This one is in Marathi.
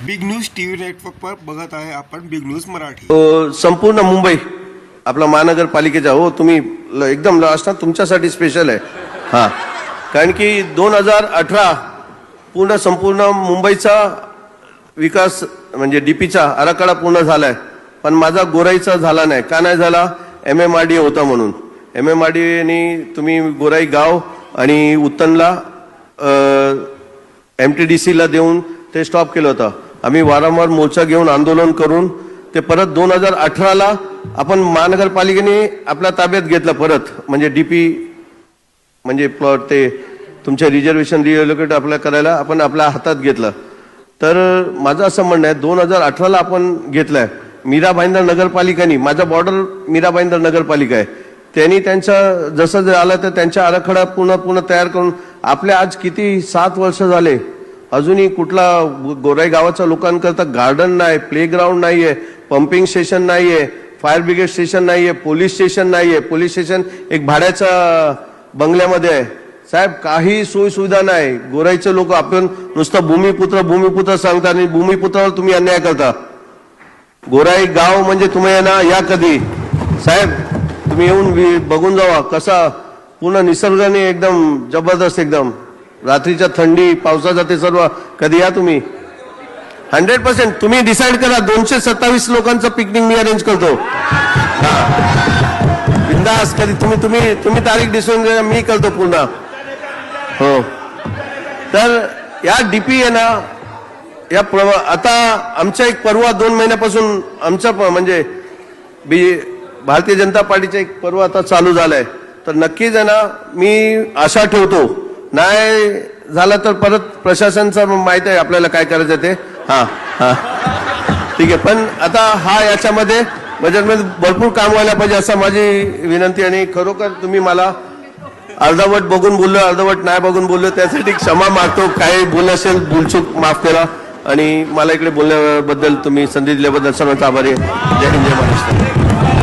बिग न्यूज टीव्ही नेटवर्क पर बघत आहे आपण बिग न्यूज मराठी। संपूर्ण मुंबई आपला महानगरपालिकेचा हो तुम्ही एकदम लास्ट तुमच्यासाठी स्पेशल आहे। हां, कारण की 2018 संपूर्ण मुंबईचा विकास म्हणजे डीपीचा आराखडा पूर्ण झालाय, पण माझा गोराईचा झाला नाही। का नाही झाला? MMRDA होता म्हणून। MMRDAने तुम्ही गोराई गाव आणि उत्तनला MTDCला देऊन ते स्टॉप केलं होतं। आम्ही वारंवार मोर्चा घेऊन आंदोलन करून ते परत 2018ला आपण महानगरपालिकेने आपल्या ताब्यात घेतलं परत, म्हणजे डीपी म्हणजे प्लॉट ते तुमच्या रिझर्वेशन रिअलोकेट आपल्या करायला आपण आपल्या हातात घेतलं। तर माझं असं म्हणणं आहे 2018ला आपण घेतलंय। मीरा भाईंदर नगरपालिकांनी, माझा बॉर्डर मीरा भाईंदर नगरपालिका आहे, त्यांनी त्यांच्या जसं जे आलं तर त्यांचा आराखडा पूर्ण तयार करून आपल्या आज किती 7 वर्ष झाले अजूनही कुठला गोराई गावाच्या लोकांकरता गार्डन नाही, प्लेग्राऊंड नाहीये, पंपिंग स्टेशन नाहीये, फायर ब्रिगेड स्टेशन नाहीये, पोलीस स्टेशन नाहीये। पोलीस स्टेशन एक भाड्याच्या बंगल्यामध्ये आहे साहेब, काही सोयी सुविधा नाही। गोराईचे लोक आपण नुसतं भूमिपुत्र सांगता आणि भूमिपुत्रावर तुम्ही अन्याय करता। गोराई गाव म्हणजे तुम्ही या कधी साहेब तुम्ही येऊन बघून जावा कसा पूर्ण निसर्गाने एकदम जबरदस्त, एकदम रात्रीच्या थंडी पावसाचा ते सर्व। कधी या तुम्ही 100% तुम्ही डिसाइड करा। 227 लोकांचं पिकनिक मी अरेंज करतो बिंदास। कधी तुम्ही तारीख डिसाइड करा, मी करतो पूर्ण हो। तर या डीपी आहे ना, या आता आमचा एक पर्व 2 महिन्यापासून आमचा म्हणजे भारतीय जनता पार्टीचा एक पर्व आता चालू झालाय। तर नक्कीच आहे ना, मी आशा ठेवतो, नाही झालं तर परत प्रशासनचं माहिती आहे आपल्याला काय करायचं ते। हां हां ठीक आहे, पण आता याच्यामध्ये बजेटमध्ये भरपूर काम व्हायला पाहिजे असं माझी विनंती। आणि खरोखर तुम्ही मला अर्धवट बघून बोललो, अर्धवट नाही बघून बोललो, त्यासाठी क्षमा मागतो। काही बोललं असेल भूलचूक माफ करा, आणि मला इकडे बोलण्याबद्दल तुम्ही संधी दिल्याबद्दल सर्वांचा आभारी आहे। जय हिंद, जय महाराष्ट्र।